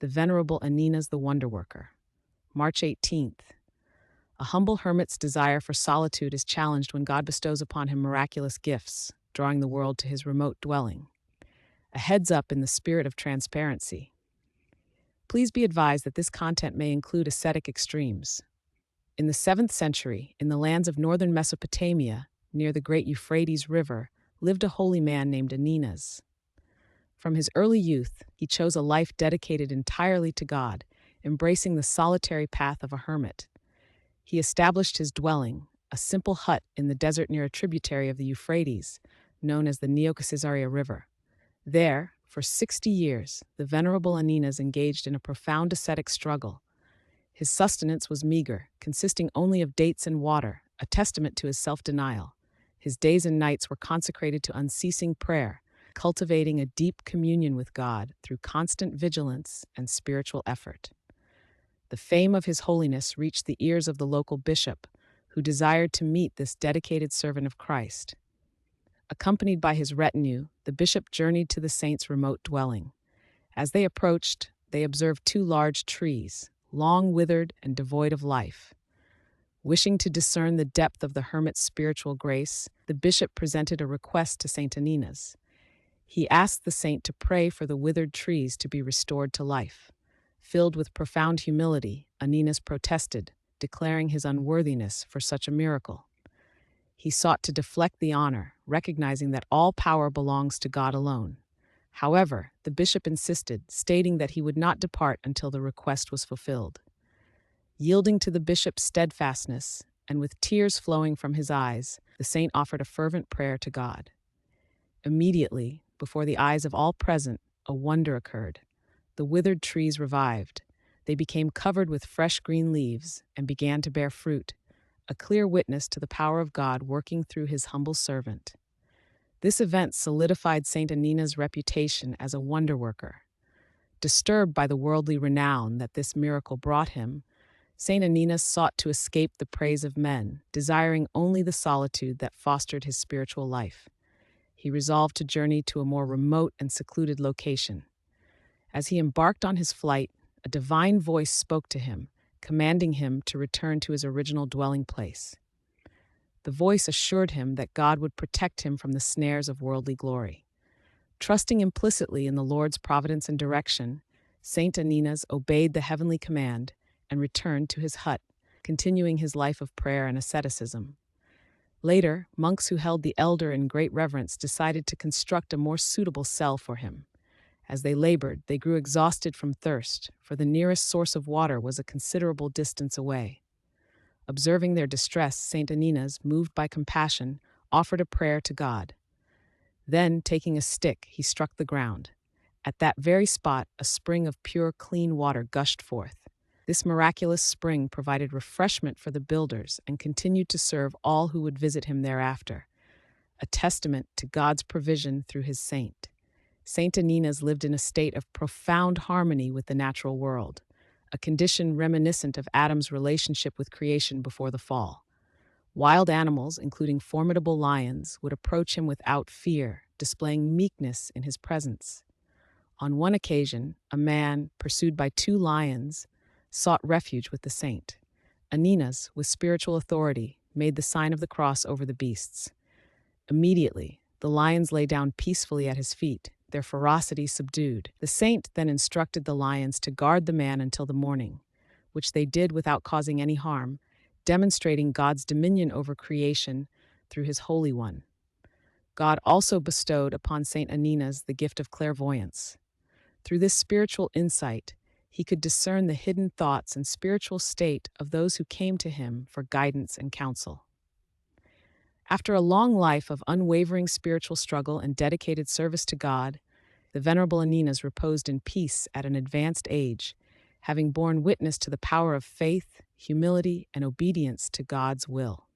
the Venerable Aninas the Wonderworker. March 18th. A humble hermit's desire for solitude is challenged when God bestows upon him miraculous gifts, drawing the world to his remote dwelling. A heads up in the spirit of transparency. Please be advised that this content may include ascetic extremes. In the 7th century, in the lands of northern Mesopotamia, near the great Euphrates River, lived a holy man named Aninas. From his early youth, he chose a life dedicated entirely to God, embracing the solitary path of a hermit. He established his dwelling, a simple hut in the desert near a tributary of the Euphrates, known as the Caesarea River. There, for 60 years, the Venerable Aninas engaged in a profound ascetic struggle. His sustenance was meager, consisting only of dates and water, a testament to his self-denial. His days and nights were consecrated to unceasing prayer, cultivating a deep communion with God through constant vigilance and spiritual effort. The fame of his holiness reached the ears of the local bishop, who desired to meet this dedicated servant of Christ. Accompanied by his retinue, the bishop journeyed to the saint's remote dwelling. As they approached, they observed 2 large trees, long withered and devoid of life. Wishing to discern the depth of the hermit's spiritual grace, the bishop presented a request to Saint Aninas. He asked the saint to pray for the withered trees to be restored to life. Filled with profound humility, Aninas protested, declaring his unworthiness for such a miracle. He sought to deflect the honor, recognizing that all power belongs to God alone. However, the bishop insisted, stating that he would not depart until the request was fulfilled. Yielding to the bishop's steadfastness, and with tears flowing from his eyes, the saint offered a fervent prayer to God. Immediately, before the eyes of all present, a wonder occurred. The withered trees revived. They became covered with fresh green leaves and began to bear fruit, a clear witness to the power of God working through his humble servant. This event solidified Saint Aninas' reputation as a wonderworker. Disturbed by the worldly renown that this miracle brought him, Saint Aninas sought to escape the praise of men, desiring only the solitude that fostered his spiritual life. He resolved to journey to a more remote and secluded location. As he embarked on his flight, a divine voice spoke to him, commanding him to return to his original dwelling place. The voice assured him that God would protect him from the snares of worldly glory. Trusting implicitly in the Lord's providence and direction, Saint Aninas obeyed the heavenly command and returned to his hut, continuing his life of prayer and asceticism. Later, monks who held the elder in great reverence decided to construct a more suitable cell for him. As they labored, they grew exhausted from thirst, for the nearest source of water was a considerable distance away. Observing their distress, Saint Aninas, moved by compassion, offered a prayer to God. Then, taking a stick, he struck the ground. At that very spot, a spring of pure, clean water gushed forth. This miraculous spring provided refreshment for the builders and continued to serve all who would visit him thereafter, a testament to God's provision through his saint. Saint Aninas lived in a state of profound harmony with the natural world, a condition reminiscent of Adam's relationship with creation before the fall. Wild animals, including formidable lions, would approach him without fear, displaying meekness in his presence. On one occasion, a man, pursued by 2 lions, sought refuge with the saint. Aninas, with spiritual authority, made the sign of the cross over the beasts. Immediately, the lions lay down peacefully at his feet, their ferocity subdued. The saint then instructed the lions to guard the man until the morning, which they did without causing any harm, demonstrating God's dominion over creation through his Holy One. God also bestowed upon Saint Aninas the gift of clairvoyance. Through this spiritual insight, he could discern the hidden thoughts and spiritual state of those who came to him for guidance and counsel. After a long life of unwavering spiritual struggle and dedicated service to God, the Venerable Aninas reposed in peace at an advanced age, having borne witness to the power of faith, humility, and obedience to God's will.